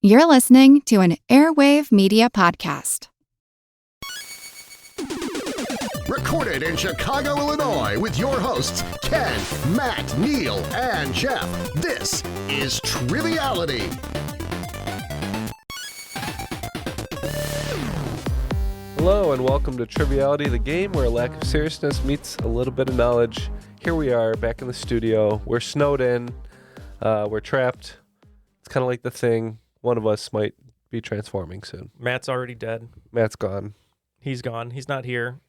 You're listening to an Airwave Media podcast. Recorded in Chicago, Illinois, with your hosts, Ken, Matt, Neal, and Jeff. This is Triviality. Hello and welcome to Triviality, the game where a lack of seriousness meets a little bit of knowledge. Here we are, back in the studio. We're snowed in. We're trapped. It's kind of like The Thing. One of us might be transforming soon. Matt's already dead. Matt's gone. He's gone. He's not here.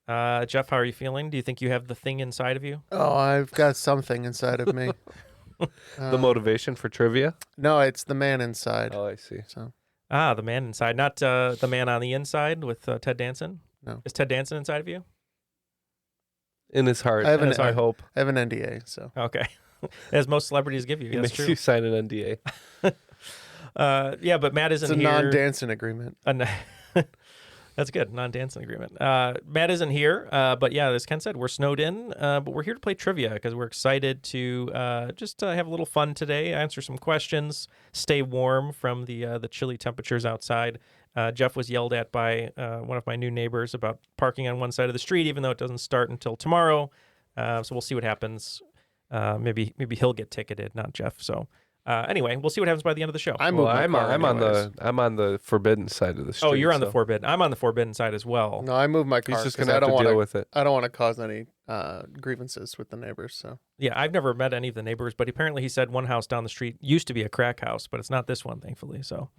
Jeff, how are you feeling? Do you think you have the thing inside of you? Oh, I've got something inside of me. The motivation for trivia? No, it's the man inside. Oh, I see. So The man inside, not the man on the inside with Ted Danson. No. Is Ted Danson inside of you? In his heart, I have in his heart, I hope. I have an NDA, so. Okay. As most celebrities give you. He That's makes true. you sign an NDA. Yeah, but Matt isn't It's a here. non-dancing agreement. That's good. Non-dancing agreement. Matt isn't here, but yeah, as Ken said, we're snowed in, but we're here to play trivia because we're excited to just have a little fun today, answer some questions, stay warm from the chilly temperatures outside. Jeff was yelled at by one of my new neighbors about parking on one side of the street, even though it doesn't start until tomorrow. So we'll see what happens. Maybe he'll get ticketed, not Jeff. So. Anyway, we'll see what happens by the end of the show. I'm on the forbidden side of the street. Oh, you're on the forbidden. I'm on the forbidden side as well. No, I moved my car. He's just 'cause gonna have to deal with it. I don't want to cause any grievances with the neighbors. So Yeah, I've never met any of the neighbors, but apparently he said one house down the street used to be a crack house, but it's not this one, thankfully. So,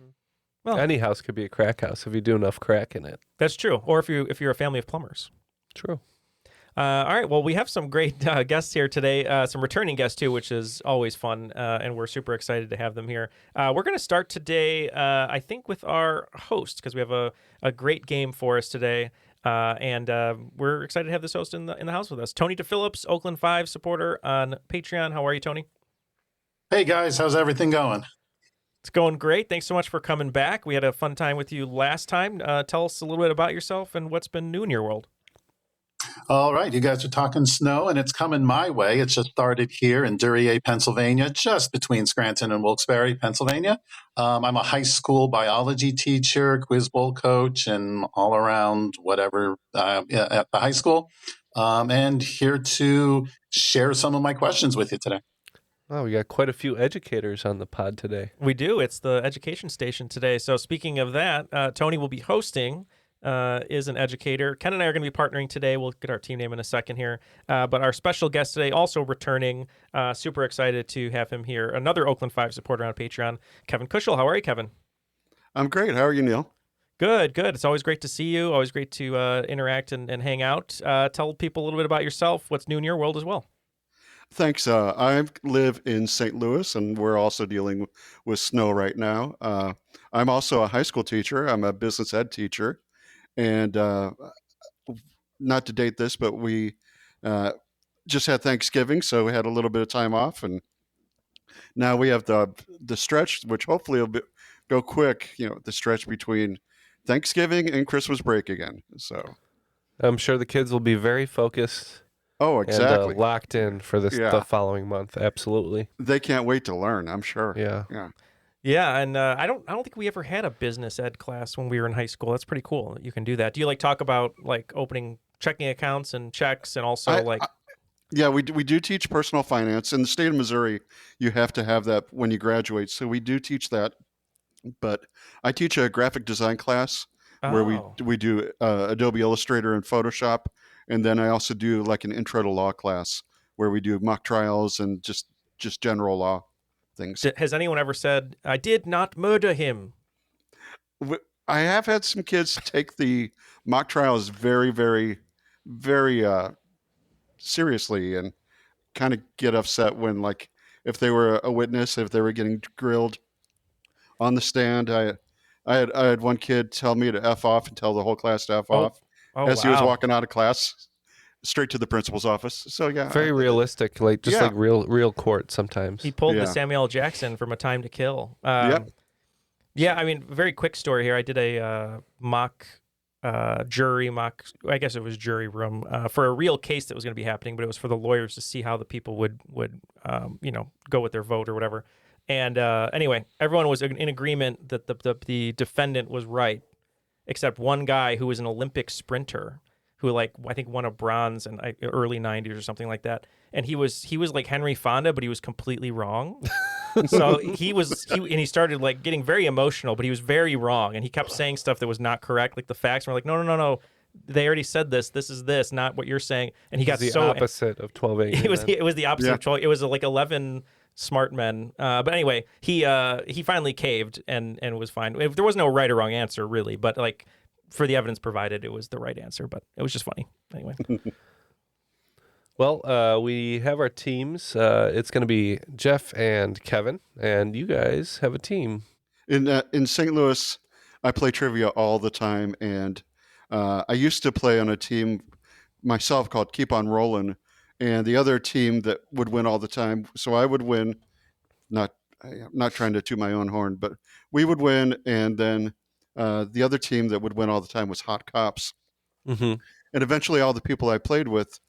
well, Any house could be a crack house if you do enough crack in it. that's true. Or if you're a family of plumbers. True. All right. Well, we have some great guests here today, some returning guests too, which is always fun, and we're super excited to have them here. We're going to start today, I think, with our host because we have a great game for us today, and we're excited to have this host in the house with us. Tony DePhillips, Oakland 5 supporter on Patreon. How are you, Tony? Hey guys, how's everything going? It's going great. Thanks so much for coming back. We had a fun time with you last time. Tell us a little bit about yourself and what's been new in your world. All right, you guys are talking snow, and it's coming my way. It's just started here in Duryea, Pennsylvania, just between Scranton and Wilkes-Barre, Pennsylvania. I'm a high school biology teacher, quiz bowl coach, and all around whatever at the high school, and here to share some of my questions with you today. Oh, we got quite a few educators on the pod today. We do. It's the education station today. So speaking of that, Tony will be hosting. Is an educator. Ken and I are going to be partnering today. We'll get our team name in a second here. But our special guest today, also returning, super excited to have him here. Another Oakland 5 supporter on Patreon, Kevin Kuschel. How are you, Kevin? I'm great. How are you, Neal? Good. It's always great to see you. Always great to interact and hang out. Tell people a little bit about yourself. What's new in your world as well? Thanks. I live in St. Louis, and we're also dealing with snow right now. I'm also a high school teacher. I'm a business ed teacher. And not to date this, but we just had Thanksgiving, so we had a little bit of time off, and now we have the stretch, which hopefully will go quick. The stretch between Thanksgiving and Christmas break again. So I'm sure the kids will be very focused. Oh, exactly. And, locked in for the following month. Absolutely. They can't wait to learn, I'm sure. Yeah. Yeah, and I don't think we ever had a business ed class when we were in high school. That's pretty cool. You can do that. Do you talk about opening checking accounts and checks and also Yeah, we do teach personal finance. In the state of Missouri, you have to have that when you graduate. So we do teach that. But I teach a graphic design class where we do Adobe Illustrator and Photoshop. And then I also do an intro to law class where we do mock trials and just general law things. Has anyone ever said, I did not murder him? I have had some kids take the mock trials very, very, very seriously and kind of get upset when, if they were a witness, if they were getting grilled on the stand. I had one kid tell me to F off and tell the whole class to F off as he was walking out of class. Straight to the principal's office. So yeah, very realistic, like real court sometimes. He pulled the Samuel L. Jackson from A Time to Kill. Yeah, I mean, very quick story here. I did a mock jury room for a real case that was going to be happening, but it was for the lawyers to see how the people would go with their vote or whatever. And anyway, everyone was in agreement that the defendant was right, except one guy who was an Olympic sprinter who, like, I think won a bronze in early 90s or something like that. And he was like Henry Fonda, but he was completely wrong. So he started like getting very emotional, but he was very wrong. And he kept saying stuff that was not correct. Like the facts were like, no. They already said this. This is this, not what you're saying. And he got the so opposite of 12 Angry Men. It was the opposite of 12. It was like 11 smart men. But anyway, he finally caved and was fine. There was no right or wrong answer really, but like for the evidence provided, it was the right answer. But it was just funny anyway. Well, we have our teams. It's going to be Jeff and Kevin, and you guys have a team. In St. Louis, I play trivia all the time, and I used to play on a team myself called Keep On Rollin', and the other team that would win all the time. So I would win, I'm not trying to toot my own horn, but we would win, and then the other team that would win all the time was Hot Cops. Mm-hmm. And eventually all the people I played with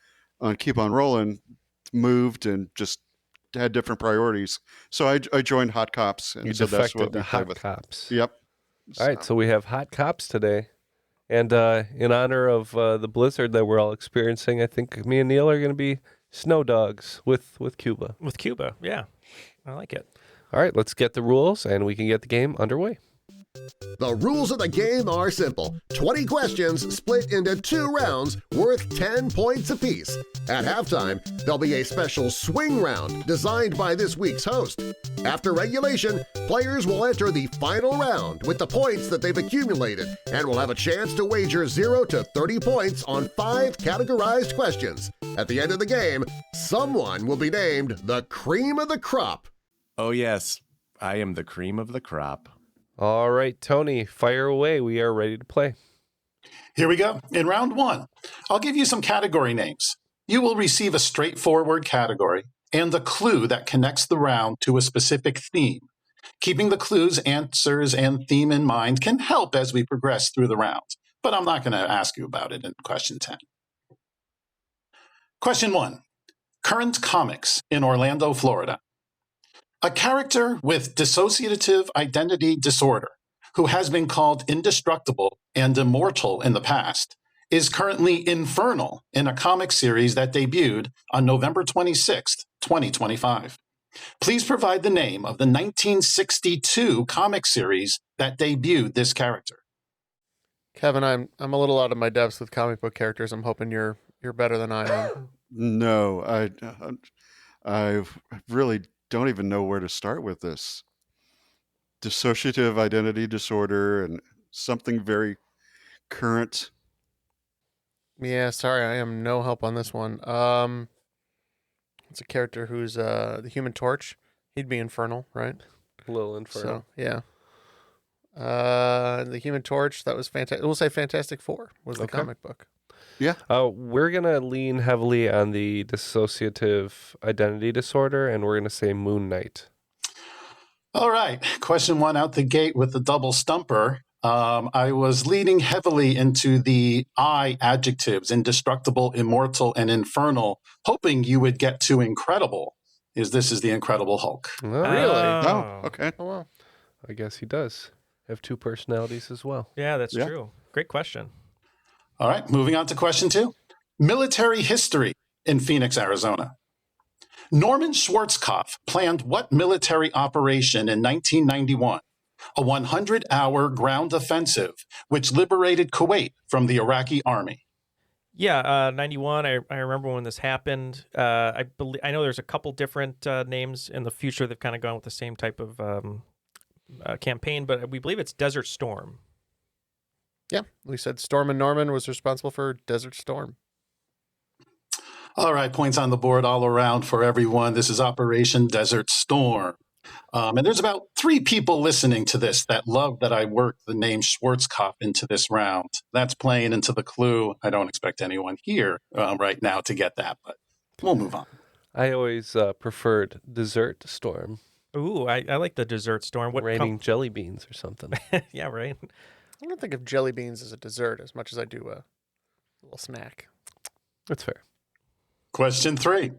on Keep On Rollin' moved and just had different priorities. So I joined Hot Cops. And You so that's what defected we to play Hot with. Cops. Yep. All right, so we have Hot Cops today. And in honor of the blizzard that we're all experiencing, I think me and Neal are going to be snow dogs with Cuba. With Cuba, yeah. I like it. All right, let's get the rules, and we can get the game underway. The rules of the game are simple. 20 questions split into 2 rounds worth 10 points apiece. At halftime, there'll be a special swing round designed by this week's host. After regulation, players will enter the final round with the points that they've accumulated and will have a chance to wager 0 to 30 points on 5 categorized questions. At the end of the game, someone will be named the cream of the crop. Oh yes, I am the cream of the crop. All right, Tony, fire away. We are ready to play. Here we go. In round 1, I'll give you some category names. You will receive a straightforward category and the clue that connects the round to a specific theme. Keeping the clues, answers, and theme in mind can help as we progress through the round, but I'm not going to ask you about it in question 10. Question 1. Current comics in Orlando, Florida. A character with dissociative identity disorder, who has been called indestructible and immortal in the past, is currently infernal in a comic series that debuted on November 26, 2025. Please provide the name of the 1962 comic series that debuted this character. Kevin, I'm a little out of my depths with comic book characters. I'm hoping you're better than I am. No, I really don't even know where to start with this. Dissociative identity disorder and something very current. Yeah, sorry, I am no help on this one. It's a character who's the Human Torch. He'd be infernal, right? A little infernal. So, yeah. The Human Torch, that was fantastic. We'll say Fantastic Four was the comic book. Yeah. We're going to lean heavily on the dissociative identity disorder, and we're going to say Moon Knight. All right. Question 1 out the gate with the double stumper. I was leading heavily into the I adjectives, indestructible, immortal, and infernal, hoping you would get to incredible. This is the Incredible Hulk. Oh, Really? Oh, okay. Oh, wow. I guess he does have 2 personalities as well. Yeah, that's true. Great question. All right, moving on to question 2. Military history in Phoenix, Arizona. Norman Schwarzkopf planned what military operation in 1991? A 100-hour ground offensive which liberated Kuwait from the Iraqi army. Yeah, 91. I remember when this happened. I know there's a couple different names in the future that've kind of gone with the same type of campaign, but we believe it's Desert Storm. Yeah, we said Storm and Norman was responsible for Desert Storm. All right, points on the board all around for everyone. This is Operation Desert Storm. And there's about 3 people listening to this that love that I worked the name Schwarzkopf into this round. That's playing into the clue. I don't expect anyone here right now to get that, but we'll move on. I always preferred Dessert Storm. Ooh, I like the Desert Storm. What Raining jelly beans or something. Yeah, right. I don't think of jelly beans as a dessert as much as I do a little snack. That's fair. Question 3.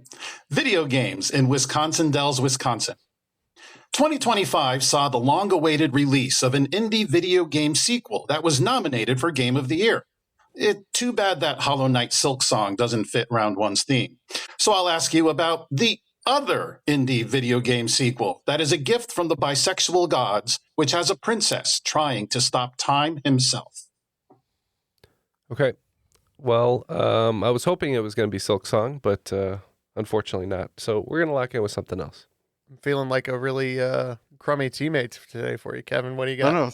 Video games in Wisconsin Dells, Wisconsin. 2025 saw the long-awaited release of an indie video game sequel that was nominated for Game of the Year. Too bad that Hollow Knight Silk Song doesn't fit round one's theme. So I'll ask you about the other indie video game sequel that is a gift from the bisexual gods, which has a princess trying to stop time himself. Okay. Well, I was hoping it was going to be Silk Song, but unfortunately not. So we're going to lock in with something else. I'm feeling like a really crummy teammate today for you, Kevin. What do you got?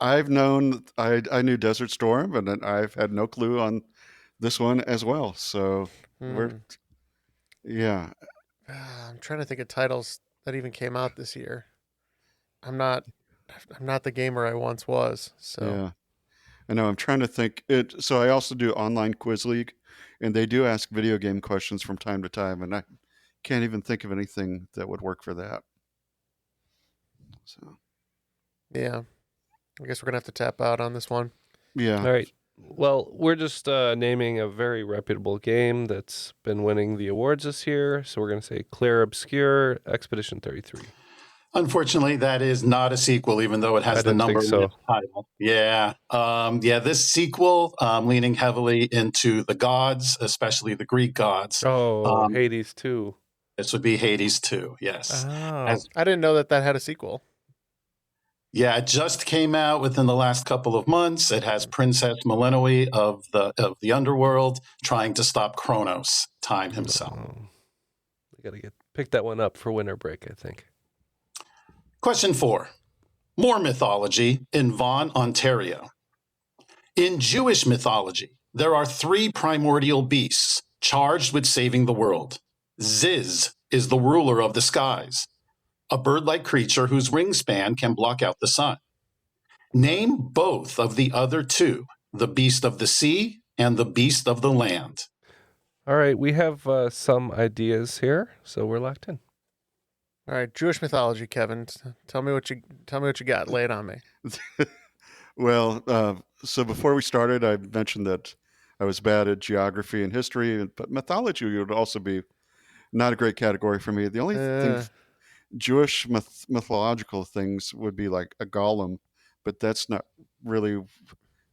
I know. I knew Desert Storm, and then I've had no clue on this one as well. So yeah. I'm trying to think of titles that even came out this year. I'm not the gamer I once was. So Yeah. I know. I'm trying to think. So I also do online quiz league, and they do ask video game questions from time to time, and I can't even think of anything that would work for that. So yeah, I guess we're gonna have to tap out on this one. yeah. All right. Well, we're just naming a very reputable game that's been winning the awards this year. So we're going to say Claire Obscure Expedition 33. Unfortunately, that is not a sequel, even though it has the number so. one title. Yeah. This sequel, leaning heavily into the gods, especially the Greek gods. Oh, Hades 2. This would be Hades 2, yes. Oh, I didn't know that had a sequel. Yeah, it just came out within the last couple of months. It has Princess Melinoe of the underworld trying to stop Kronos, time himself. We got to pick that one up for winter break, I think. Question 4. More mythology in Vaughan, Ontario. In Jewish mythology, there are 3 primordial beasts charged with saving the world. Ziz is the ruler of the skies, a bird-like creature whose wingspan can block out the sun. Name both of the other 2, the beast of the sea and the beast of the land. All right, we have some ideas here, so we're locked in. All right, Jewish mythology, Kevin. Tell me what you got. Lay it on me. Well, so before we started, I mentioned that I was bad at geography and history, but mythology would also be not a great category for me. The only thing Jewish mythological things would be like a golem, but that's not really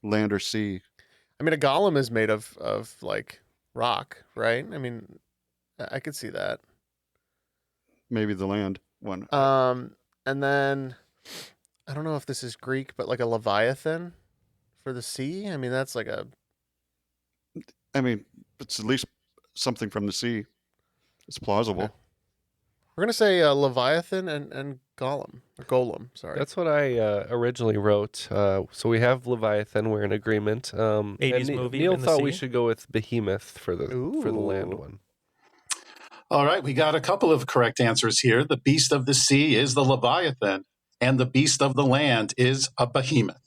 land or sea. I mean, a golem is made of like rock, right? I mean, I could see that. Maybe the land one. And then I don't know if this is Greek, but like a leviathan for the sea. I mean, that's like it's at least something from the sea. It's plausible. Okay. We're gonna say leviathan and golem. Sorry, that's what I originally wrote. So we have Leviathan. We're in agreement. 80s movie. Neil in the thought sea. we should go with Behemoth for the land one. All right, we got a couple of correct answers here. The beast of the sea is the Leviathan, and the beast of the land is a behemoth.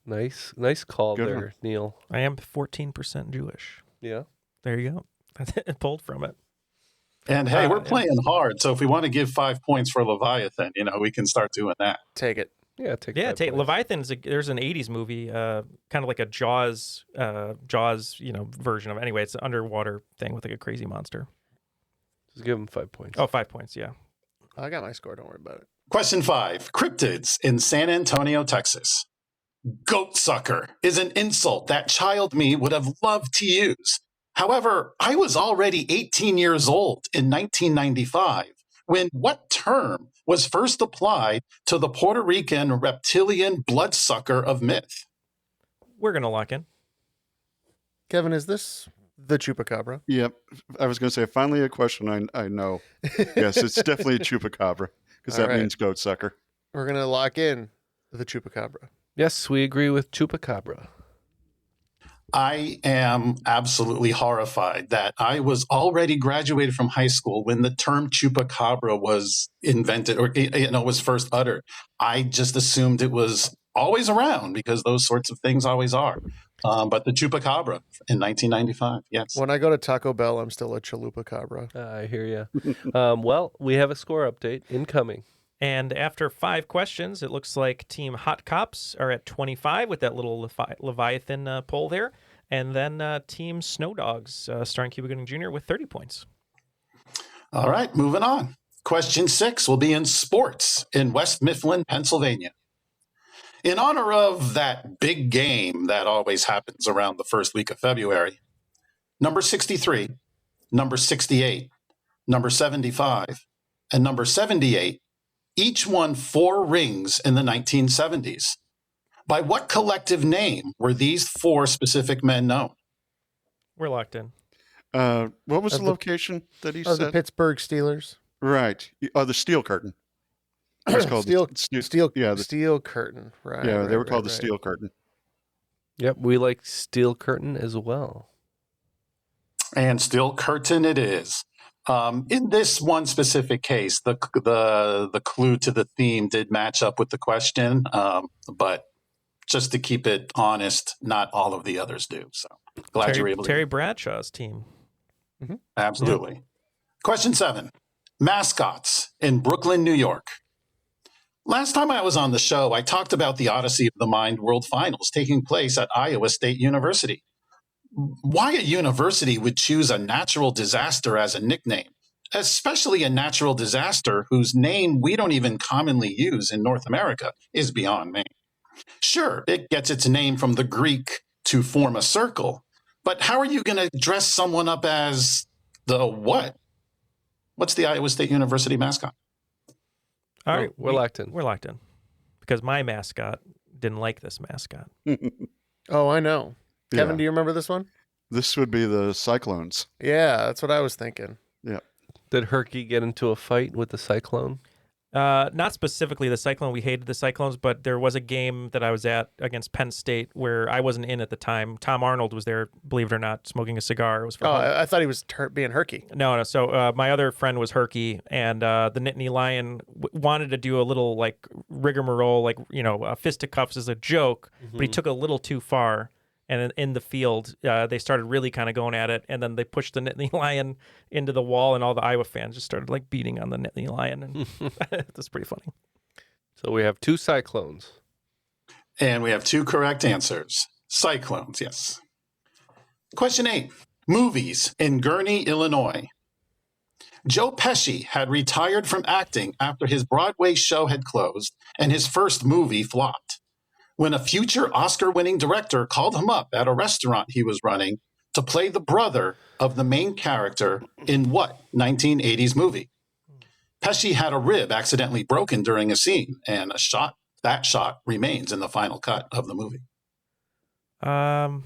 Nice call Good there, one. Neil. I am 14% Jewish. Yeah. There you go. I pulled from it. And hey, we're playing hard, so if we want to give 5 points for Leviathan, we can start doing that. take it. Yeah, take Leviathan there's an 80s movie, kind of like a Jaws, version of it. Anyway, it's an underwater thing with like a crazy monster. Just give him 5 points. Oh, 5 points, yeah. I got my score. Don't worry about it. Question 5. Cryptids in San Antonio, Texas. Goat sucker is an insult that child me would have loved to use. However, I was already 18 years old in 1995 when what term was first applied to the Puerto Rican reptilian bloodsucker of myth? We're going to lock in. Kevin, is this the chupacabra? Yep. I was going to say, finally a question I know. Yes, it's definitely a chupacabra, because that means goat sucker. We're going to lock in the chupacabra. Yes, we agree with Chupacabra. I am absolutely horrified that I was already graduated from high school when the term chupacabra was invented or was first uttered. I just assumed it was always around because those sorts of things always are. But the chupacabra in 1995, yes. When I go to Taco Bell, I'm still a chalupacabra. I hear you. Well, we have a score update incoming. And after 5 questions, it looks like Team Hot Cops are at 25 with that little Leviathan poll there. And then Team Snow Dogs, starring Cuba Gooding Jr., with 30 points. All right, moving on. Question 6 will be in sports in West Mifflin, Pennsylvania. In honor of that big game that always happens around the first week of February, number 63, number 68, number 75, and number 78 each won 4 rings in the 1970s. By what collective name were these 4 specific men known? We're locked in. What was the location that he said? The Pittsburgh Steelers. Right. The Steel Curtain. It was called Steel Curtain. Right. Yeah, they were called the right. Steel Curtain. Yep, we like Steel Curtain as well. And Steel Curtain it is. In this one specific case, the clue to the theme did match up with the question, but just to keep it honest, not all of the others do. So glad you were able to. Terry Bradshaw's team. Mm-hmm. Absolutely. Yeah. Question 7. Mascots in Brooklyn, New York. Last time I was on the show, I talked about the Odyssey of the Mind World Finals taking place at Iowa State University. Why a university would choose a natural disaster as a nickname, especially a natural disaster whose name we don't even commonly use in North America, is beyond me. Sure, it gets its name from the Greek to form a circle, but how are you going to dress someone up as the what? What's the Iowa State University mascot? All right, we're locked in. We're locked in because my mascot didn't like this mascot. Oh, I know. Kevin, Yeah. do you remember this one? This would be the Cyclones. Yeah, that's what I was thinking. Yeah. Did Herky get into a fight with the Cyclone? Not specifically the Cyclone. We hated the Cyclones, but there was a game that I was at against Penn State where I wasn't in at the time. Tom Arnold was there, believe it or not, smoking a cigar. It was for I thought he was being Herky. No. So my other friend was Herky, and the Nittany Lion wanted to do a little like rigmarole, like fisticuffs as a joke, but he took it a little too far. And in the field, they started really kind of going at it, and then they pushed the Nittany Lion into the wall, and all the Iowa fans just started like beating on the Nittany Lion, and that's pretty funny. So we have 2 Cyclones. And we have 2 correct answers. Cyclones, yes. Question 8. Movies in Gurnee, Illinois. Joe Pesci had retired from acting after his Broadway show had closed and his first movie flopped. When a future Oscar-winning director called him up at a restaurant he was running to play the brother of the main character in what 1980s movie? Pesci had a rib accidentally broken during a scene, and that shot remains in the final cut of the movie. Well,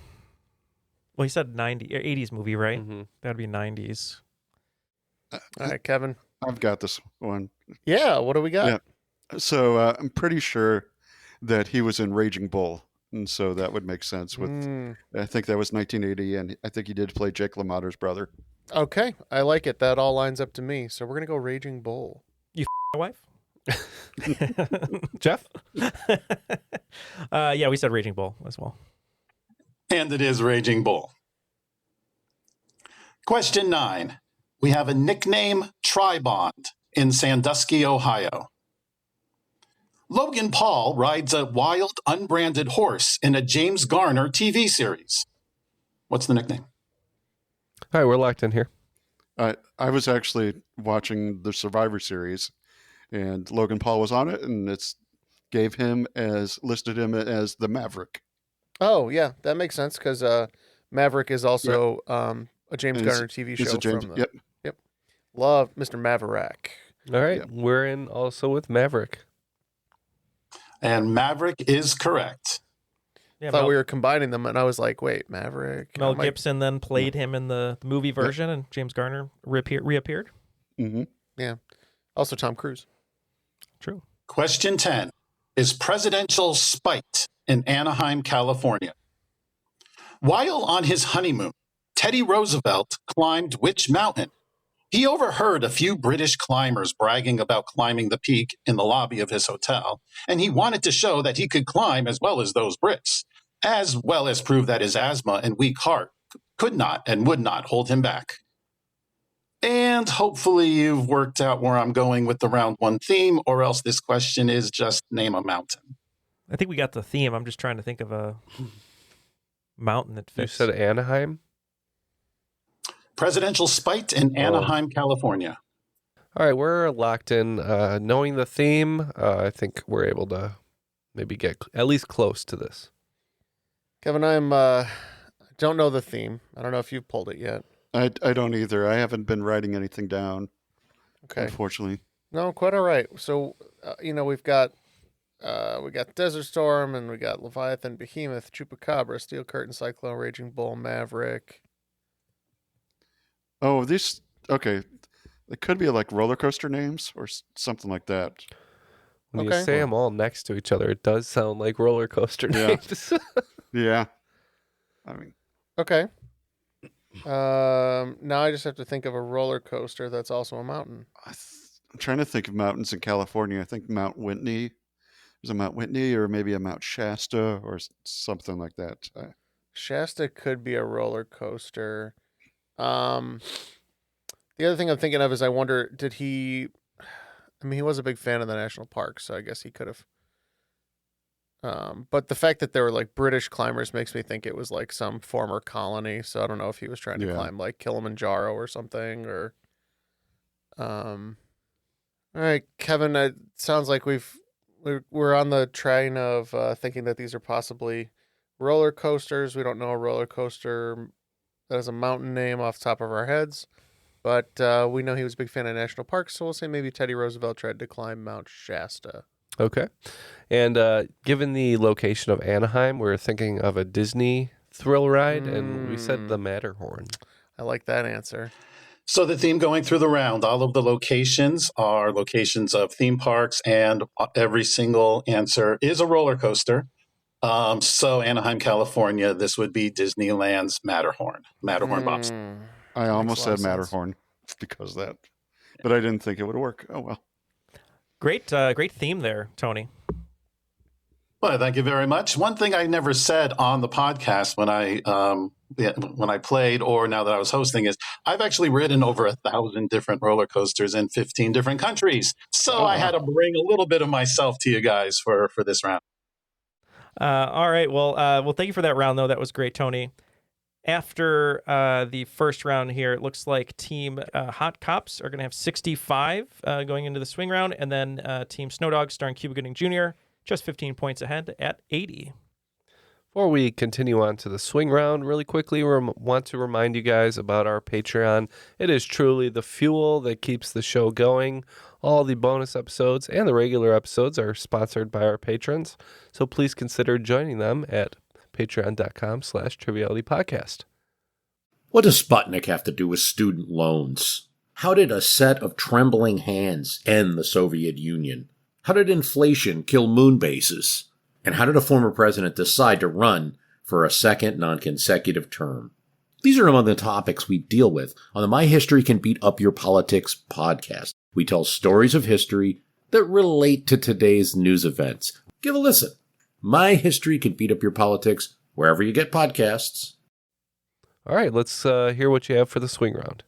he said 80s movie, right? Mm-hmm. That'd be 90s. All right, Kevin. I've got this one. Yeah, what do we got? Yeah. So I'm pretty sure that he was in Raging Bull, and so that would make sense. I think that was 1980, and I think he did play Jake LaMotte's brother. Okay, I like it. That all lines up to me. So we're going to go Raging Bull. You my wife? Jeff? Yeah, we said Raging Bull as well. And it is Raging Bull. Question 9. We have a nickname Tribond in Sandusky, Ohio. Logan Paul rides a wild, unbranded horse in a James Garner TV series. What's the nickname? All right, we're locked in here. I was actually watching the Survivor Series, and Logan Paul was on it, and listed him as the Maverick. Oh, yeah, that makes sense because Maverick is also a James Garner TV show. Yep. Love Mr. Maverick. All right, we're in also with Maverick. And Maverick is correct. Yeah, I thought we were combining them, and I was like, wait, Maverick? Mel Gibson then played him in the movie version, and James Garner reappeared. Mm-hmm. Yeah. Also Tom Cruise. True. Question 10 is Presidential Spite in Anaheim, California. While on his honeymoon, Teddy Roosevelt climbed which mountain? He overheard a few British climbers bragging about climbing the peak in the lobby of his hotel, and he wanted to show that he could climb as well as those Brits, as well as prove that his asthma and weak heart could not and would not hold him back. And hopefully you've worked out where I'm going with the round 1 theme, or else this question is just name a mountain. I think we got the theme. I'm just trying to think of a mountain that fits. You said Anaheim? Presidential Spite in Anaheim, California. All right, we're locked in. Knowing the theme, I think we're able to maybe get at least close to this. Kevin, don't know the theme. I don't know if you've pulled it yet. I don't either. I haven't been writing anything down, Okay. unfortunately. No, quite all right. So, we've got Desert Storm, and we got Leviathan, Behemoth, Chupacabra, Steel Curtain, Cyclone, Raging Bull, Maverick. Oh, these, okay. It could be like roller coaster names or something like that. When you Okay. say them all next to each other, it does sound like roller coaster Yeah. names. Yeah. I mean, Okay. Now I just have to think of a roller coaster that's also a mountain. I'm trying to think of mountains in California. I think Mount Whitney. There's a Mount Whitney or maybe a Mount Shasta or something like that. Shasta could be a roller coaster. The other thing I'm thinking of is I wonder, he was a big fan of the national park, so I guess he could have. But the fact that there were like British climbers makes me think it was like some former colony. So I don't know if he was trying to climb like Kilimanjaro or something, or. All right, Kevin. It sounds like we're on the train of thinking that these are possibly roller coasters. We don't know a roller coaster that has a mountain name off the top of our heads, but we know he was a big fan of national parks, so we'll say maybe Teddy Roosevelt tried to climb Mount Shasta. Okay. And given the location of Anaheim, we're thinking of a Disney thrill ride, and we said the Matterhorn. I like that answer. So the theme going through the round, all of the locations are locations of theme parks, and every single answer is a roller coaster. So Anaheim, California, this would be Disneyland's Matterhorn Bob's. I almost said Makes a lot of sense. Matterhorn because of that, but I didn't think it would work. Oh, well. Great theme there, Tony. Well, thank you very much. One thing I never said on the podcast when I played, or now that I was hosting, is I've actually ridden over 1,000 different roller coasters in 15 different countries. So I had to bring a little bit of myself to you guys for this round. All right. Well, thank you for that round, though. That was great, Tony. After the first round here, it looks like Team Hot Cops are going to have 65 going into the swing round, and then Team Snow Dogs, starring Cuba Gooding Jr., just 15 points ahead at 80. Before we continue on to the swing round, really quickly, we want to remind you guys about our Patreon. It is truly the fuel that keeps the show going. All the bonus episodes and the regular episodes are sponsored by our patrons, so please consider joining them at patreon.com/trivialitypodcast. What does Sputnik have to do with student loans? How did a set of trembling hands end the Soviet Union? How did inflation kill moon bases? And how did a former president decide to run for a second non-consecutive term? These are among the topics we deal with on the My History Can Beat Up Your Politics podcast. We tell stories of history that relate to today's news events. Give a listen. My History Can Beat Up Your Politics, wherever you get podcasts. All right, let's hear what you have for the swing round.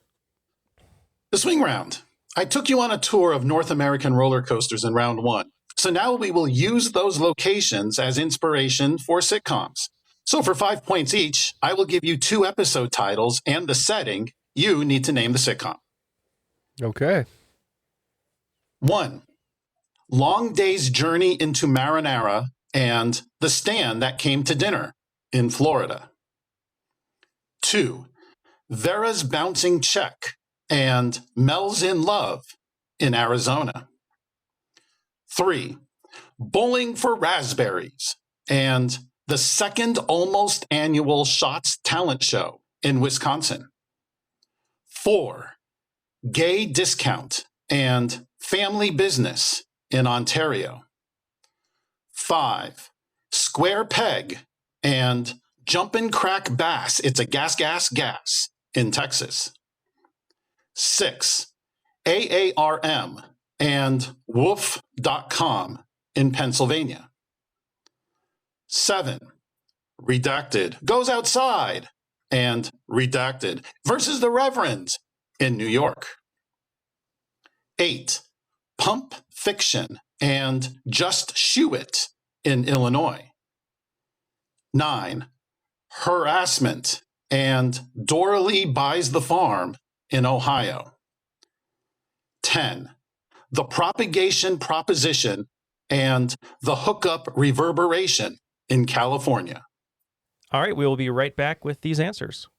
The swing round. I took you on a tour of North American roller coasters in round one. So now we will use those locations as inspiration for sitcoms. So for 5 points each, I will give you 2 episode titles and the setting. You need to name the sitcom. Okay. 1. Long Day's Journey into Marinara and The Stand That Came to Dinner in Florida. 2. Vera's Bouncing Check and Mel's in Love in Arizona. 3. Bowling for Raspberries and the second almost annual Shots Talent Show in Wisconsin. 4. Gay Discount and Family Business in Ontario. 5. Square Peg and Jumpin' Crack Bass, It's a Gas, Gas, Gas in Texas. 6. AARM and Woof.com in Pennsylvania. 7. Redacted Goes Outside and Redacted versus the Reverend in New York. 8. Pump Fiction and Just Shoe It in Illinois. 9. Harassment and Doralee Buys the Farm in Ohio. 10, the propagation proposition and the hookup reverberation in California. All right, we will be right back with these answers.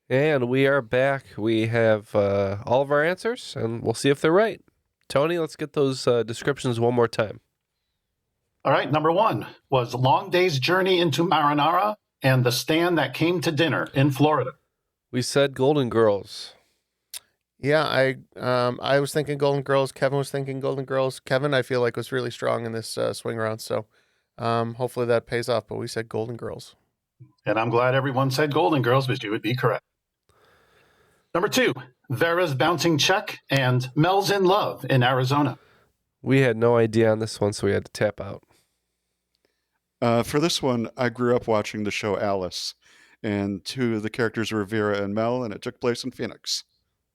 And we are back. We have all of our answers, and we'll see if they're right. Tony, let's get those descriptions one more time. All right, number 1 was Long Day's Journey into Marinara and The Stand That Came to Dinner in Florida. We said Golden Girls. Yeah, I was thinking Golden Girls. Kevin was thinking Golden Girls. Kevin, I feel like, was really strong in this swing round, so hopefully that pays off. But we said Golden Girls. And I'm glad everyone said Golden Girls, but you would be correct. Number 2, Vera's Bouncing Check and Mel's in Love in Arizona. We had no idea on this one, so we had to tap out. For this one, I grew up watching the show Alice, and 2 of the characters were Vera and Mel, and it took place in Phoenix.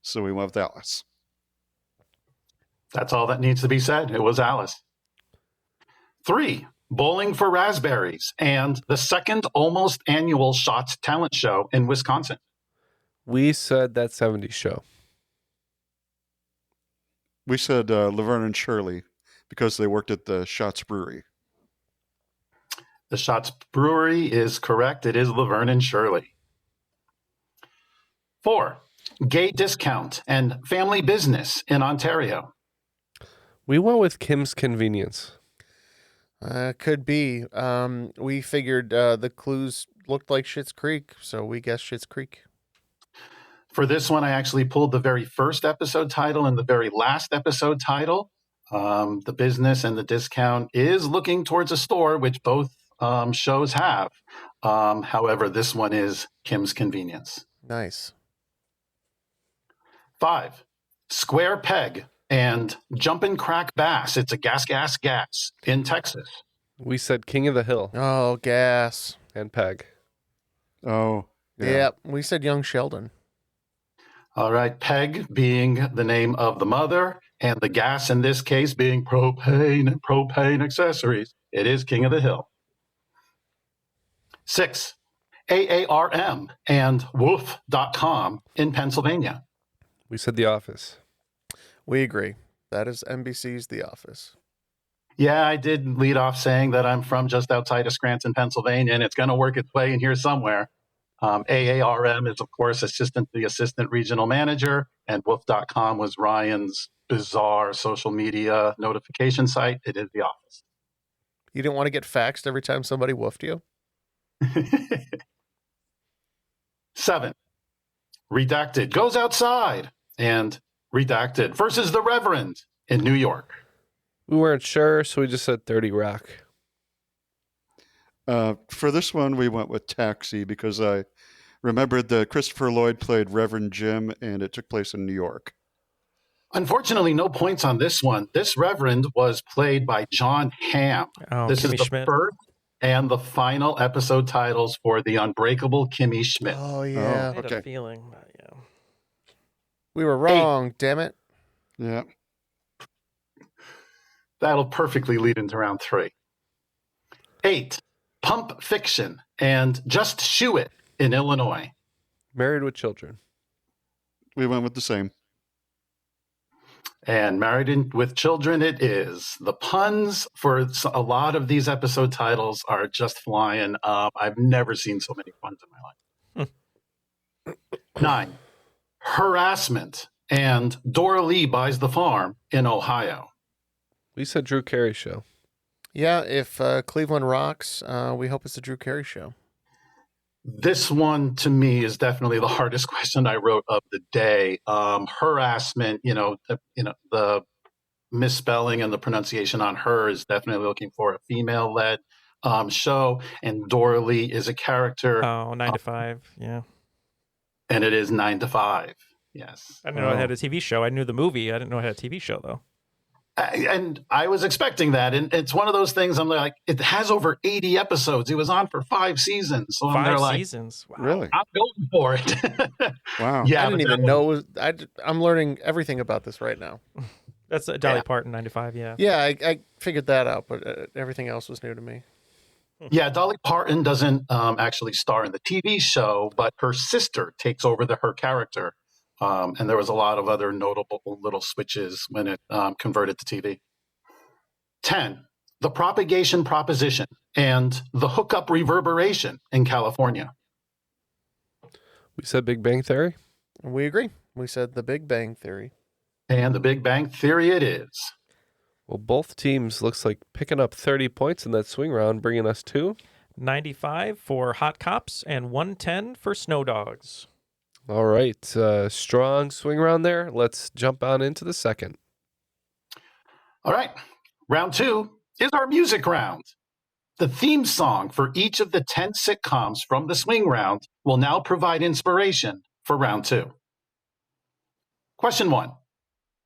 So we went with Alice. That's all that needs to be said. It was Alice. 3, Bowling for Raspberries and the second almost annual Shots talent show in Wisconsin. We said That 70s Show. We said Laverne and Shirley because they worked at the Shots Brewery. The Shots Brewery is correct. It is Laverne and Shirley. 4, Gay Discount and Family Business in Ontario. We went with Kim's Convenience. Could be. We figured the clues looked like Schitt's Creek, so we guessed Schitt's Creek. For this one, I actually pulled the very first episode title and the very last episode title. The business and the discount is looking towards a store, which both shows have. However, this one is Kim's Convenience. Nice. 5, Square Peg and Jumpin' Crack Bass. It's a gas in Texas. We said King of the Hill Oh, gas. and Peg. Oh, Yeah, we said Young Sheldon. All right, Peg being the name of the mother, and the gas in this case being propane accessories. It is King of the Hill. 6, AARM and Woof.com in Pennsylvania. We said The Office. We agree. That is NBC's The Office. Yeah, I did lead off saying that I'm from just outside of Scranton, Pennsylvania, and it's going to work its way in here somewhere. AARM is, of course, the assistant regional manager, and Woof.com was Ryan's bizarre social media notification site. It is The Office. You didn't want to get faxed every time somebody woofed you? 7, Redacted Goes Outside and Redacted versus the Reverend in New York. We weren't sure, so we just said 30 Rock. For this one, we went with Taxi because I remembered that Christopher Lloyd played Reverend Jim, and it took place in New York. Unfortunately, no points on this one. This Reverend was played by John Hamm. Oh, This Kimmy is the Schmidt. first and the final episode titles for The Unbreakable Kimmy Schmidt. Oh, yeah. I had Okay. a feeling, but yeah. We were wrong, damn it. Yeah. That'll perfectly lead into round 3. 8, Pump Fiction and Just Shoe It in Illinois. Married with Children. We went with the same. And with Children it is. The puns for a lot of these episode titles are just flying. I've never seen so many puns in my life. 9, Harassment and Dora Lee Buys the Farm in Ohio. We said Drew Carey Show. Yeah, if Cleveland rocks, we hope it's the Drew Carey Show. This one, to me, is definitely the hardest question I wrote of the day. Harassment, the misspelling and the pronunciation on her is definitely looking for a female-led show. And Dora Lee is a character. Oh, 9 to 5. Yeah. And it is 9 to 5. Yes. I didn't know it had a TV show. I knew the movie. I didn't know it had a TV show, though. And I was expecting that. And it's one of those things I'm like, it has over 80 episodes. It was on for 5 seasons. So I'm there 5 like, seasons. Wow. Really? I'm going for it. Wow. Yeah, I didn't even know. I'm learning everything about this right now. That's Dolly Parton, 9 to 5, yeah. Yeah, I figured that out, but everything else was new to me. Yeah, Dolly Parton doesn't actually star in the TV show, but her sister takes over her character And there was a lot of other notable little switches when it converted to TV. 10, the propagation proposition and the hookup reverberation in California. We said Big Bang Theory. We agree. We said The Big Bang Theory. And the Big Bang Theory it is. Well, both teams looks like picking up 30 points in that swing round, bringing us to 95 for Hot Cops and 110 for Snow Dogs. All right. Strong swing round there. Let's jump on into the second. All right. Round 2 is our music round. The theme song for each of the 10 sitcoms from the swing round will now provide inspiration for round 2. Question 1.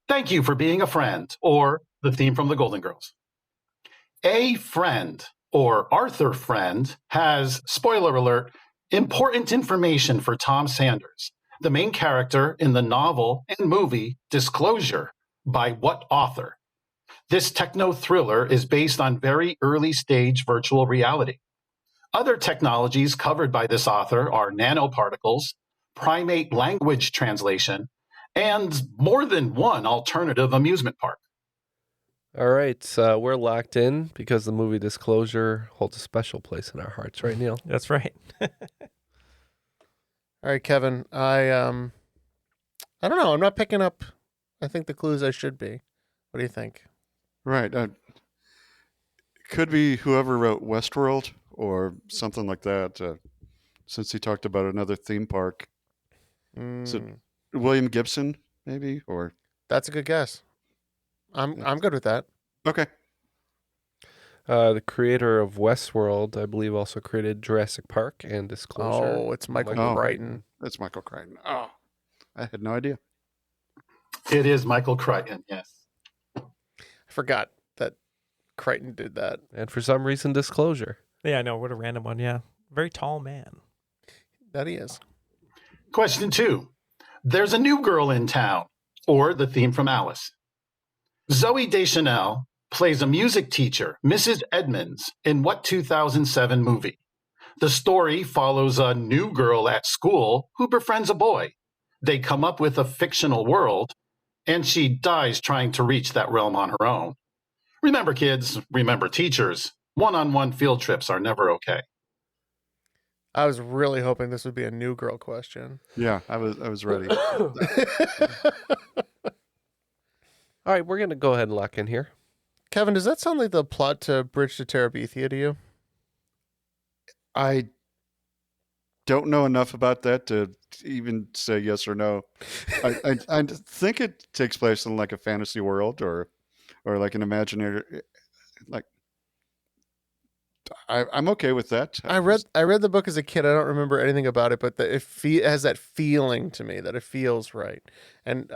Thank you for being a friend, or the theme from the Golden Girls. A friend, or Arthur Friend, has, spoiler alert, important information for Tom Sanders, the main character in the novel and movie Disclosure by what author? This techno-thriller is based on very early-stage virtual reality. Other technologies covered by this author are nanoparticles, primate language translation, and more than one alternative amusement park. All right. We're locked in because the movie Disclosure holds a special place in our hearts, right, Neil? That's right. All right, Kevin. I don't know. I'm not picking up, I think, the clues I should be. What do you think? Right. Could be whoever wrote Westworld or something like that, since he talked about another theme park. Is it William Gibson, maybe? Or That's a good guess. I'm good with that. okay. The creator of Westworld, I believe, also created Jurassic Park and Disclosure. Oh, it's Michael Crichton. That's Michael Crichton. Oh, I had no idea. It is Michael Crichton, yes. I forgot that Crichton did that. And for some reason, Disclosure. Yeah, I know. What a random one. Yeah. Very tall man. That he is. Question 2. There's a new girl in town, or the theme from Alice. Zooey Deschanel plays a music teacher, Mrs. Edmonds, in what 2007 movie? The story follows a new girl at school who befriends a boy. They come up with a fictional world, and she dies trying to reach that realm on her own. Remember, kids, remember teachers, one-on-one field trips are never okay. I was really hoping this would be a new girl question. Yeah, I was ready. All right, we're going to go ahead and lock in here. Kevin, does that sound like the plot to Bridge to Terabithia to you? I don't know enough about that to even say yes or no. I think it takes place in like a fantasy world or like an imaginary. Like, I'm okay with that. I read the book as a kid. I don't remember anything about it, but it has that feeling to me that it feels right. And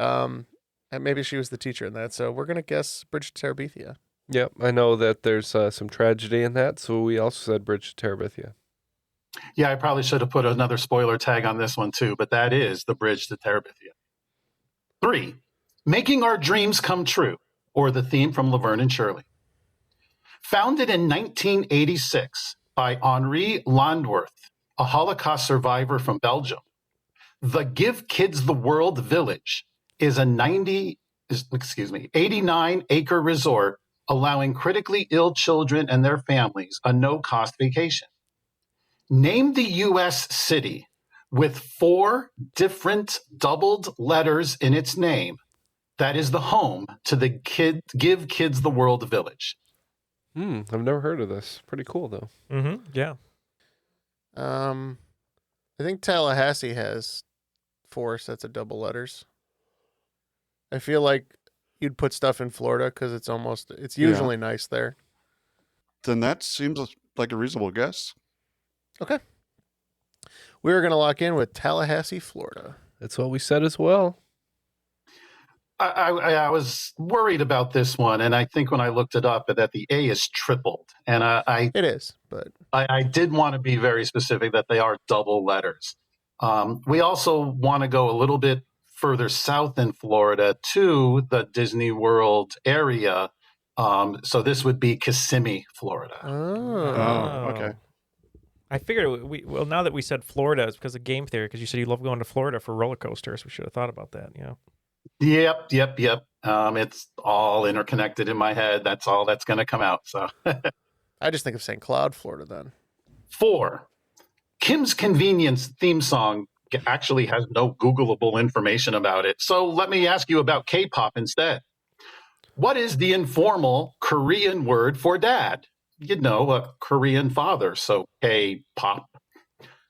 maybe she was the teacher in that. So we're gonna guess Bridge to Terabithia. Yep, I know that there's some tragedy in that, so we also said Bridge to Terabithia. Yeah, I probably should have put another spoiler tag on this one too, but that is the Bridge to Terabithia. 3, Making Our Dreams Come True, or the theme from Laverne and Shirley. Founded in 1986 by Henri Landworth, a Holocaust survivor from Belgium, the Give Kids the World Village is a 89-acre resort allowing critically ill children and their families a no-cost vacation. Name the U.S. city with 4 different doubled letters in its name that is the home to the Give Kids the World Village. I've never heard of this. Pretty cool, though. Mm-hmm. Yeah. I think Tallahassee has 4 sets of double letters. I feel like you'd put stuff in Florida because it's usually nice there. Then that seems like a reasonable guess. Okay. We're going to lock in with Tallahassee, Florida. That's what we said as well. I was worried about this one, and I think when I looked it up that the A is tripled. And it is, but I did want to be very specific that they are double letters. We also want to go a little bit further south in Florida to the Disney World area. So this would be Kissimmee, Florida. Oh, okay. I figured well, now that we said Florida, it's because of game theory, because you said you love going to Florida for roller coasters. We should have thought about that, Yep. It's all interconnected in my head. That's all that's going to come out. So I just think of St. Cloud, Florida then. 4. Kim's Convenience theme song actually has no Googleable information about it. So let me ask you about K-pop instead. What is the informal Korean word for dad? A Korean father, so K-pop.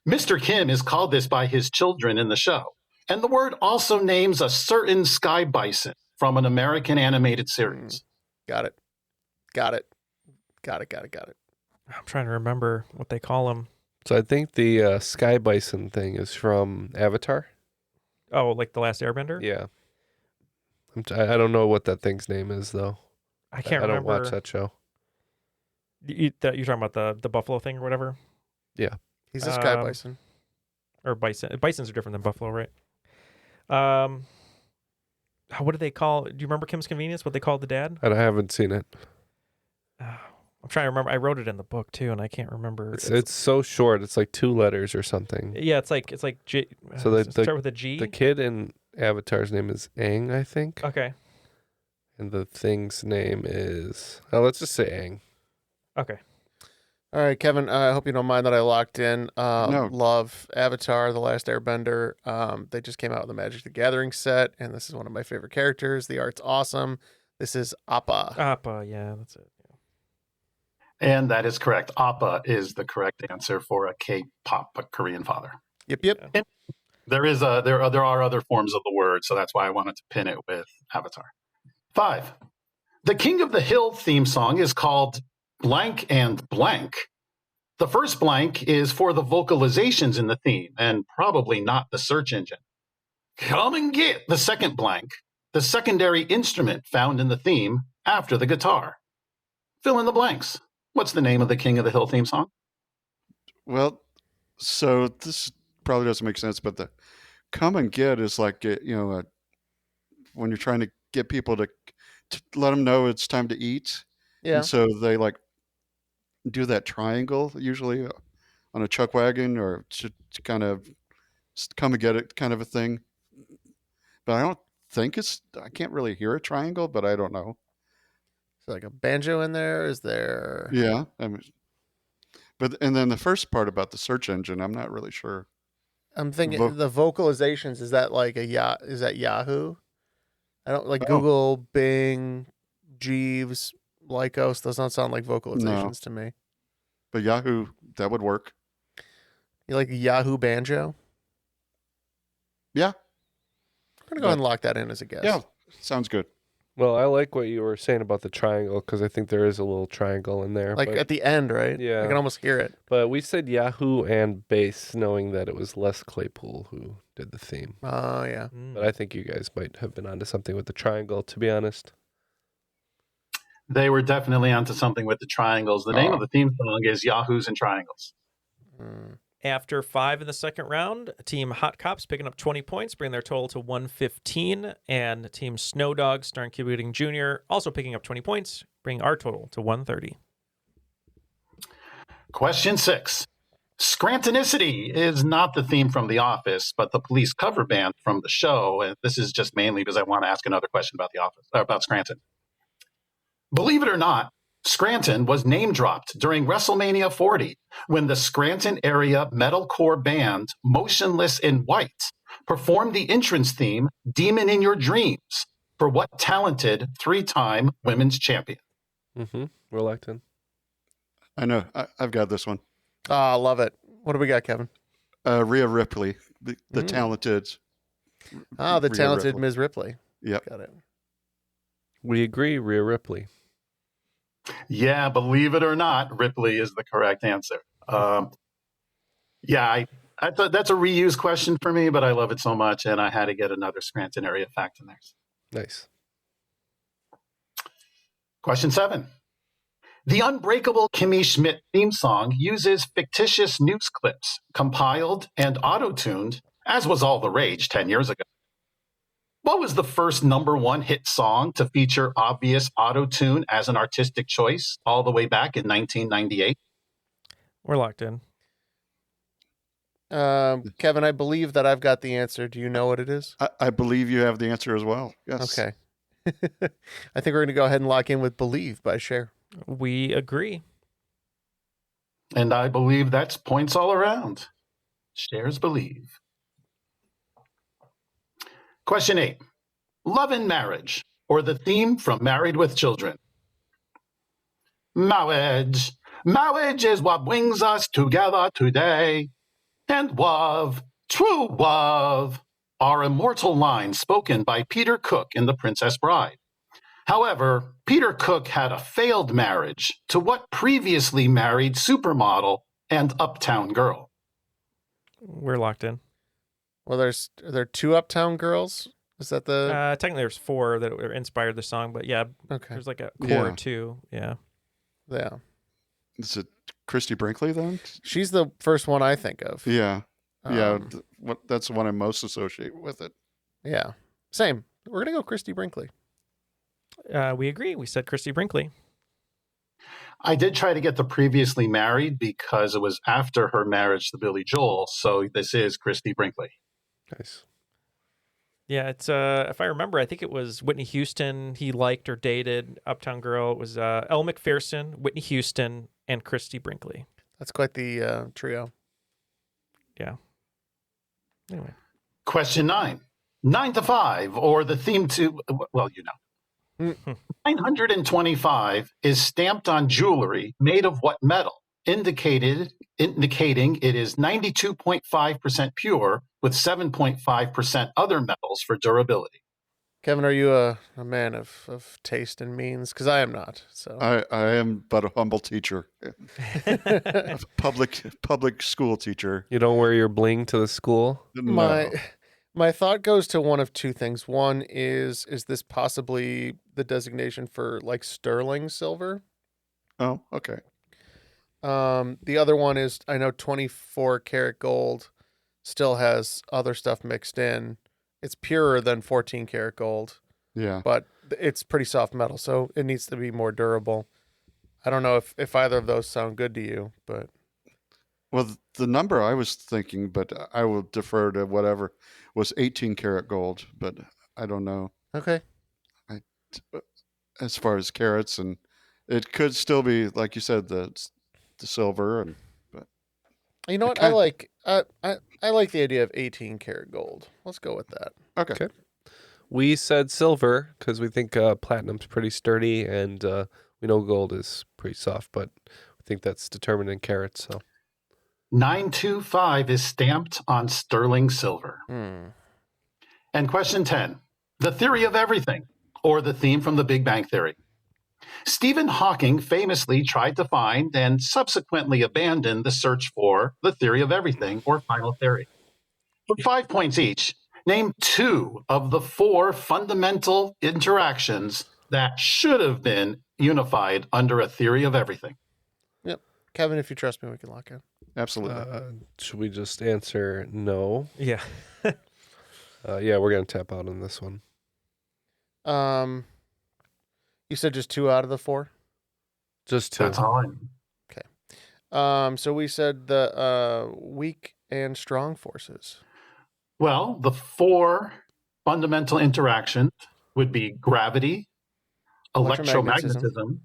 Mr. Kim is called this by his children in the show. And the word also names a certain sky bison from an American animated series. Got it. I'm trying to remember what they call them. So I think the sky bison thing is from Avatar. Oh, like The Last Airbender? Yeah. I don't know what that thing's name is, though. I can't remember. I don't watch that show. You're talking about the buffalo thing or whatever? Yeah. He's a sky bison. Or bison. Bisons are different than buffalo, right? What do they call? Do you remember Kim's Convenience? What they called the dad? I haven't seen it. I'm trying to remember. I wrote it in the book too, and I can't remember. It's so short. It's like 2 letters or something. Yeah, it's like G. So start with a G. The kid in Avatar's name is Aang, I think. Okay. And the thing's name is let's just say Aang. Okay. All right, Kevin, I hope you don't mind that I locked in. No. Love Avatar, The Last Airbender. They just came out with the Magic the Gathering set, and this is one of my favorite characters. The art's awesome. This is Appa. Appa, yeah, that's it. Yeah. And that is correct. Appa is the correct answer for a K-pop Korean father. Yep. And there are other forms of the word, so that's why I wanted to pin it with Avatar. 5. The King of the Hill theme song is called Blank and Blank. The first blank is for the vocalizations in the theme, and probably not the search engine. Come and get the second blank, the secondary instrument found in the theme after the guitar. Fill in the blanks. What's the name of the King of the Hill theme song? Well, so this probably doesn't make sense, but the come and get is like, when you're trying to get people to let them know it's time to eat. Yeah. And so they like do that triangle usually on a chuck wagon or to kind of come and get it kind of a thing. But I can't really hear a triangle, but I don't know. Is there like a banjo in there? Is there? Yeah. And then the first part about the search engine, I'm not really sure. I'm thinking the vocalizations, is that like is that Yahoo? I don't like Oh. Google, Bing, Jeeves, Lycos. Those don't sound like vocalizations to me. But Yahoo, that would work. You like Yahoo banjo? Yeah. I'm gonna go ahead and lock that in as a guess. Yeah. Sounds good. Well, I like what you were saying about the triangle because I think there is a little triangle in there. Like but, at the end, right? Yeah. I can almost hear it. But we said Yahoo and bass, knowing that it was Les Claypool who did the theme. Oh, yeah. But I think you guys might have been onto something with the triangle, to be honest. They were definitely onto something with the triangles. The name of the theme song is Yahoos and Triangles. After 5 in the second round, Team Hot Cops picking up 20 points, bringing their total to 115. And Team Snow Dogs, starring Cuba Gooding Jr., also picking up 20 points, bringing our total to 130. Question 6. Scrantonicity is not the theme from The Office, but the police cover band from the show. And this is just mainly because I want to ask another question about The Office, about Scranton. Believe it or not, Scranton was name-dropped during WrestleMania 40 when the Scranton area metalcore band Motionless in White performed the entrance theme Demon in Your Dreams for what talented 3-time women's champion? Mm-hmm. We're locked in. I know. I've got this one. I love it. What do we got, Kevin? Rhea Ripley, the talented. The Rhea talented Ripley. Ms. Ripley. Yep. Got it. We agree, Rhea Ripley. Yeah, believe it or not, Ripley is the correct answer. I thought that's a reuse question for me, but I love it so much, and I had to get another Scranton area fact in there. Nice. Question 7. The Unbreakable Kimmy Schmidt theme song uses fictitious news clips, compiled and auto-tuned, as was all the rage 10 years ago. What was the first #1 hit song to feature obvious auto-tune as an artistic choice all the way back in 1998? We're locked in. Kevin, I believe that I've got the answer. Do you know what it is? I believe you have the answer as well. Yes. Okay. I think we're going to go ahead and lock in with Believe by Cher. We agree. And I believe that's points all around. Shares believe. Question 8. Love and marriage, or the theme from Married with Children. Marriage. Marriage is what brings us together today. And love, true love, are immortal lines spoken by Peter Cook in The Princess Bride. However, Peter Cook had a failed marriage to what previously married supermodel and uptown girl? We're locked in. Well, are there 2 Uptown Girls? Is that the... Technically, there's 4 that inspired the song, but yeah, Okay. there's like a core 2. Yeah. Yeah. Is it Christy Brinkley then? She's the first one I think of. Yeah. Yeah. Um, That's the one I most associate with it. Yeah. Same. We're going to go Christy Brinkley. We agree. We said Christy Brinkley. I did try to get the previously married because it was after her marriage to Billy Joel. So this is Christy Brinkley. Nice. Yeah, it's if I remember, I think it was Whitney Houston he liked or dated. Uptown Girl. It was Elle McPherson, Whitney Houston, and Christy Brinkley. That's quite the trio. Yeah. Anyway. Question 9. 9 to 5, or the theme to, well, you know. 925 is stamped on jewelry made of what metal, indicating it is 92.5% pure with 7.5% other metals for durability. Kevin, are you a man of taste and means? Because I am not. So I am but a humble teacher, a public school teacher. You don't wear your bling to the school? No. My thought goes to one of 2 things. One is this possibly the designation for like sterling silver? Oh, okay. The other one is I know 24 karat gold still has other stuff mixed in. It's purer than 14 karat gold. Yeah. But it's pretty soft metal, so it needs to be more durable. I don't know if either of those sound good to you, but... Well, the number I was thinking, but I will defer to whatever, was 18 karat gold, but I don't know. Okay. As far as carats, and it could still be, like you said, the silver, but You know what? I like the idea of 18 karat gold. Let's go with that. Okay. We said silver because we think platinum's pretty sturdy, and we know gold is pretty soft, but we think that's determined in carats. So 925 is stamped on sterling silver. And question 10, the theory of everything, or the theme from The Big Bang Theory. Stephen Hawking famously tried to find and subsequently abandoned the search for the theory of everything, or final theory. For 5 points each, name 2 of the 4 fundamental interactions that should have been unified under a theory of everything. Yep. Kevin, if you trust me, we can lock in. Absolutely. Should we just answer no? Yeah. Yeah, we're going to tap out on this one. You said just 2 out of the 4? Just 2. That's all I need. Okay. So we said the weak and strong forces. Well, the 4 fundamental interactions would be gravity, electromagnetism,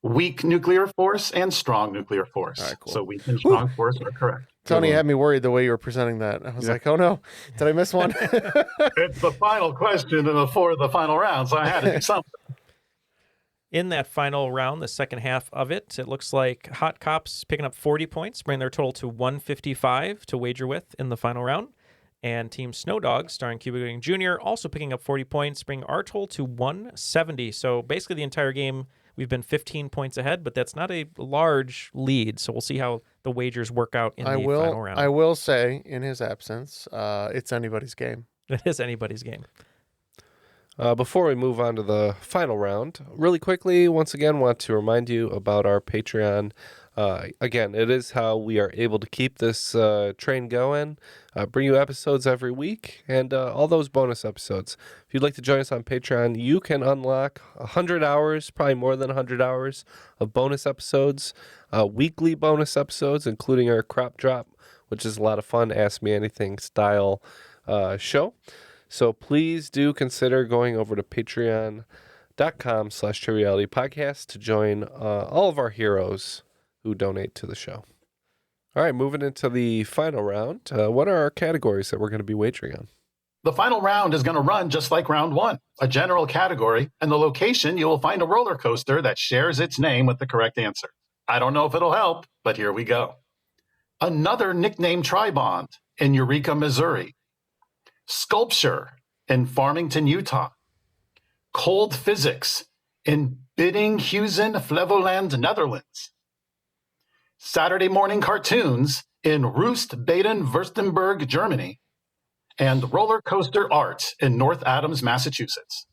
weak nuclear force, and strong nuclear force. All right, cool. So weak and strong force are correct. Tony had me worried the way you were presenting that. I was like, oh no, did I miss one? It's the final question before the final round, so I had to do something. In that final round, the second half of it, it looks like Hot Cops picking up 40 points, bringing their total to 155 to wager with in the final round. And Team Snow Dogs, starring Cuba Gooding Jr., also picking up 40 points, bringing our total to 170. So basically the entire game, we've been 15 points ahead, but that's not a large lead. So we'll see how the wagers work out in the final round. I will say, in his absence, it's anybody's game. It is anybody's game. Before we move on to the final round, really quickly, once again, want to remind you about our Patreon. Again, it is how we are able to keep this train going, bring you episodes every week, and all those bonus episodes. If you'd like to join us on Patreon, you can unlock 100 hours, probably more than 100 hours of bonus episodes, weekly bonus episodes, including our crop drop which is a lot of fun, Ask Me Anything style show. So please do consider going over to patreon.com/Triviality Podcast to join all of our heroes who donate to the show. All right, moving into the final round. What are our categories that we're going to be wagering on? The final round is going to run just like round one, a general category, and the location you will find a roller coaster that shares its name with the correct answer. I don't know if it'll help, but here we go. Another nickname Tribond in Eureka, Missouri. Sculpture in Farmington, Utah. Cold Physics in Biddinghuizen, Flevoland, Netherlands. Saturday Morning Cartoons in Roost, Baden-Württemberg, Germany. And Roller Coaster Art in North Adams, Massachusetts.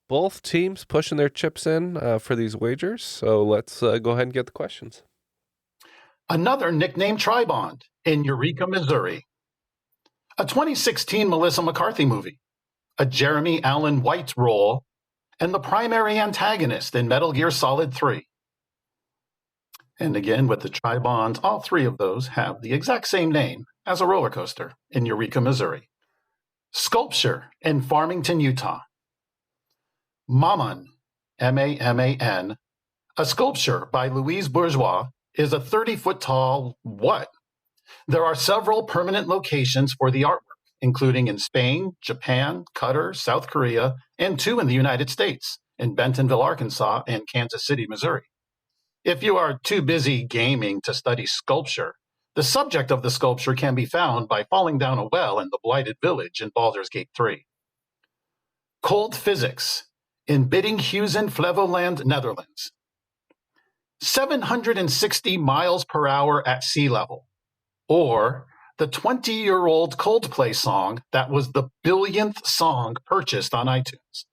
Both teams pushing their chips in for these wagers, so let's go ahead and get the questions. Another nickname Tribond in Eureka, Missouri. A 2016 Melissa McCarthy movie. A Jeremy Allen White role, and the primary antagonist in Metal Gear Solid 3. And again, with the Tribond, all three of those have the exact same name as a roller coaster in Eureka, Missouri. Sculpture in Farmington, Utah. Maman, M-A-M-A-N, a sculpture by Louise Bourgeois, is a 30-foot tall what? There are several permanent locations for the artwork, including in Spain, Japan, Qatar, South Korea, and 2 in the United States, in Bentonville, Arkansas, and Kansas City, Missouri. If you are too busy gaming to study sculpture, the subject of the sculpture can be found by falling down a well in the Blighted Village in Baldur's Gate 3. Cold Physics in Biddinghuizen, Flevoland, Netherlands. 760 miles per hour at sea level, or the 20-year-old Coldplay song that was the billionth song purchased on iTunes.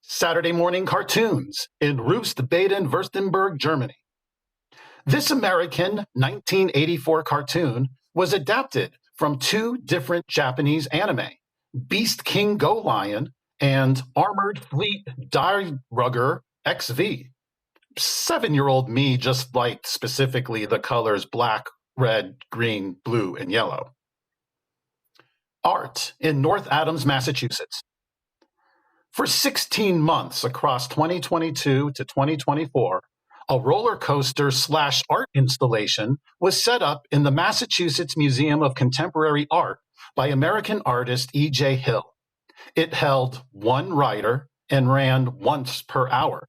Saturday Morning Cartoons in Roost, Baden-Württemberg, Germany. This American 1984 cartoon was adapted from 2 different Japanese anime, Beast King Go Lion and Armored Fleet Rugger XV. 7-year-old me just liked specifically the colors black, red, green, blue, and yellow. Art in North Adams, Massachusetts. For 16 months across 2022 to 2024, a roller coaster / art installation was set up in the Massachusetts Museum of Contemporary Art by American artist E.J. Hill. It held 1 rider and ran once per hour.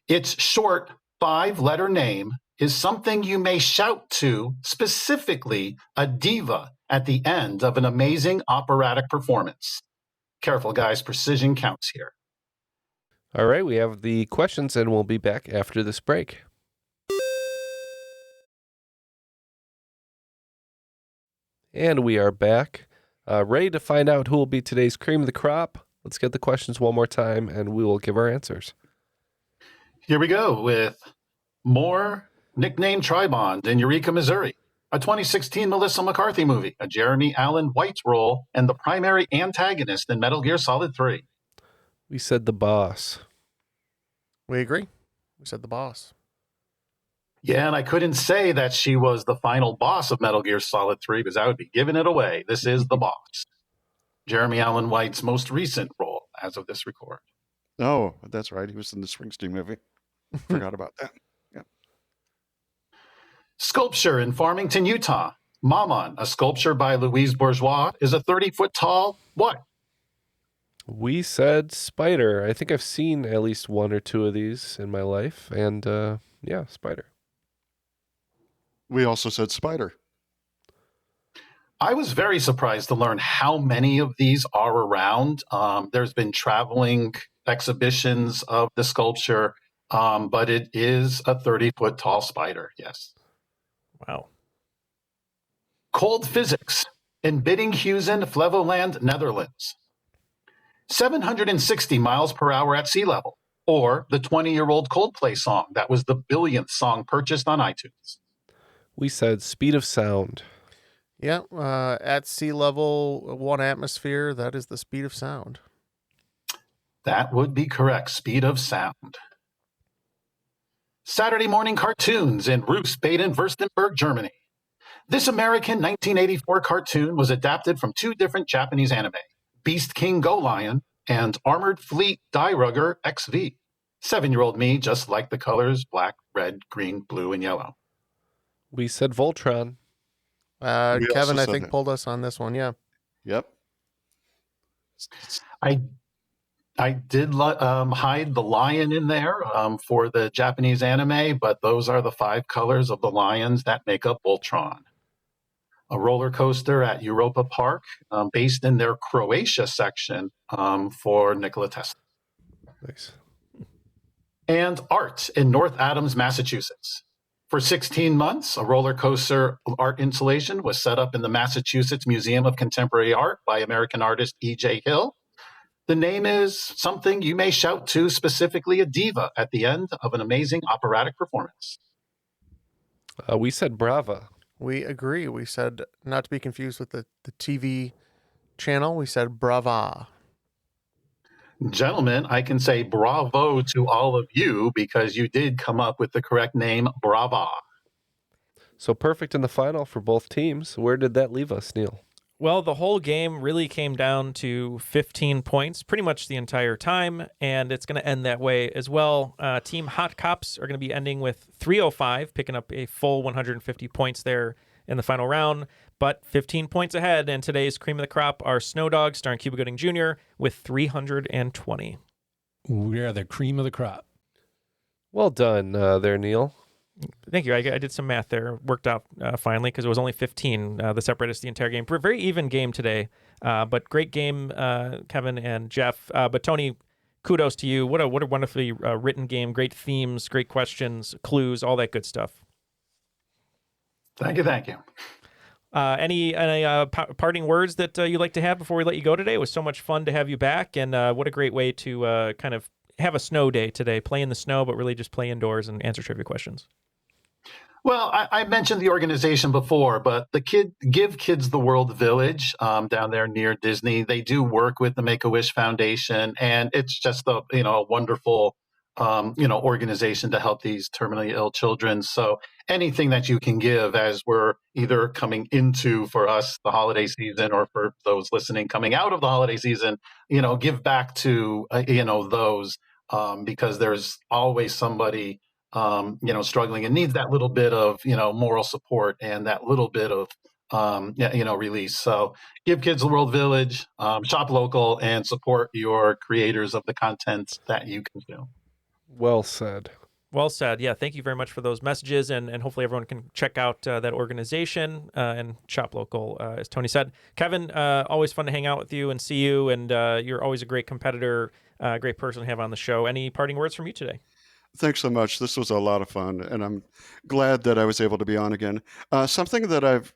Its short 5-letter name is something you may shout to, specifically a diva, at the end of an amazing operatic performance. Careful, guys, precision counts here. All right, we have the questions, and we'll be back after this break. And we are back, ready to find out who will be today's cream of the crop. Let's get the questions one more time, and we will give our answers. Here we go with more nickname Tribond in Eureka, Missouri. A 2016 Melissa McCarthy movie, a Jeremy Allen White role, and the primary antagonist in Metal Gear Solid 3. We said the boss. We agree. We said the boss. Yeah, and I couldn't say that she was the final boss of Metal Gear Solid 3 because I would be giving it away. This is the boss. Jeremy Allen White's most recent role as of this record. Oh, that's right. He was in the Springsteen movie. Forgot about that. Yeah. Sculpture in Farmington, Utah. Maman, a sculpture by Louise Bourgeois, is a 30-foot tall what? We said spider. I think I've seen at least 1 or 2 of these in my life. And yeah, spider. We also said spider. I was very surprised to learn how many of these are around. There's been traveling exhibitions of the sculpture, but it is a 30-foot tall spider, yes. Wow. Cold Physics in Biddinghuizen, Flevoland, Netherlands. 760 miles per hour at sea level, or the 20-year-old Coldplay song that was the billionth song purchased on iTunes. We said speed of sound. Yeah, at sea level, 1 atmosphere, that is the speed of sound. That would be correct, speed of sound. Saturday Morning Cartoons in Roost, Baden-Württemberg, Germany. This American 1984 cartoon was adapted from two different Japanese anime, Beast King Go Lion and Armored Fleet Die Rugger XV. 7-year-old me just liked the colors black, red, green, blue, and yellow. We said Voltron. Kevin, I think, that. pulled us on this one. Yeah. Yep. I did hide the lion in there for the Japanese anime, but those are the 5 colors of the lions that make up Voltron. A roller coaster at Europa Park, based in their Croatia section for Nikola Tesla. Nice. And art in North Adams, Massachusetts. For 16 months, a roller coaster art installation was set up in the Massachusetts Museum of Contemporary Art by American artist E.J. Hill. The name is something you may shout to, specifically a diva, at the end of an amazing operatic performance. We said Brava. We agree. We said, not to be confused with the TV channel, we said Brava. Gentlemen, I can say bravo to all of you because you did come up with the correct name, Brava. So perfect in the final for both teams. Where did that leave us, Neal? Well, the whole game really came down to 15 points pretty much the entire time, and it's going to end that way as well. Team Hot Cops are going to be ending with 305, picking up a full 150 points there in the final round, but 15 points ahead, and today's cream of the crop are Snow Dogs, starring Cuba Gooding Jr., with 320. We are the cream of the crop. Well done there, Neal. Thank you. I did some math there. Worked out finally because it was only 15 that separated us the entire game. Very even game today, but great game, Kevin and Jeff. But Tony, kudos to you. What a wonderfully written game. Great themes, great questions, clues, all that good stuff. Thank you. Any parting words that you'd like to have before we let you go today? It was so much fun to have you back, and what a great way to kind of have a snow day today. Play in the snow, but really just play indoors and answer trivia questions. Well, I mentioned the organization before, but Give Kids the World Village down there near Disney. They do work with the Make-A-Wish Foundation, and it's just a wonderful organization to help these terminally ill children. So anything that you can give, as we're either coming into for us the holiday season, or for those listening coming out of the holiday season, give back to those because there's always somebody struggling and needs that little bit of, moral support and that little bit of, release. So Give Kids the World Village, shop local, and support your creators of the content that you consume. Well said. Well said. Yeah, thank you very much for those messages, and hopefully everyone can check out that organization and shop local, as Tony said. Kevin, always fun to hang out with you and see you, and you're always a great competitor, great person to have on the show. Any parting words from you today? Thanks so much. This was a lot of fun, and I'm glad that I was able to be on again. Something that have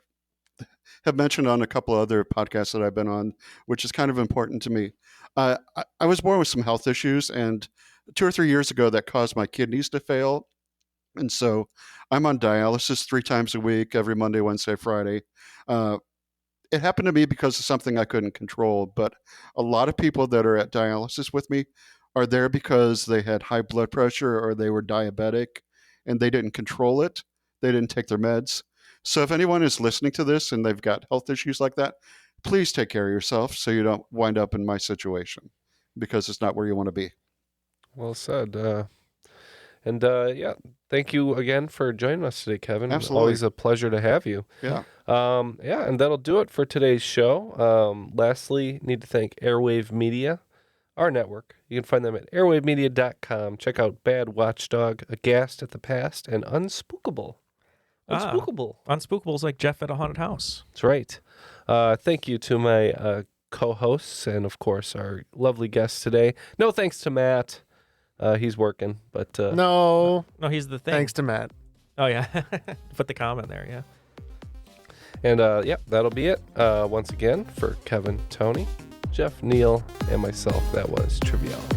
mentioned on a couple other podcasts that I've been on, which is kind of important to me. I was born with some health issues, and 2 or 3 years ago, that caused my kidneys to fail. And so I'm on dialysis 3 times a week, every Monday, Wednesday, Friday. It happened to me because of something I couldn't control, but a lot of people that are at dialysis with me are there because they had high blood pressure or they were diabetic and they didn't control it. They didn't take their meds. So if anyone is listening to this and they've got health issues like that, please take care of yourself so you don't wind up in my situation, because it's not where you want to be. Well said. Thank you again for joining us today, Kevin. Absolutely. Always a pleasure to have you. Yeah. And that'll do it for today's show. Lastly, need to thank Airwave Media, our network. You can find them at airwavemedia.com. Check out Bad Watchdog, Aghast at the Past, and Unspookable. Unspookable is like Jeff at a haunted house. That's right. Thank you to my co-hosts and, of course, our lovely guests today. No thanks to Matt. He's working, but... No, he's the thing. Thanks to Matt. Oh, yeah. Put the comment there, yeah. And, that'll be it. Once again, for Kevin, Tony, Jeff, Neal, and myself, that was Triviality.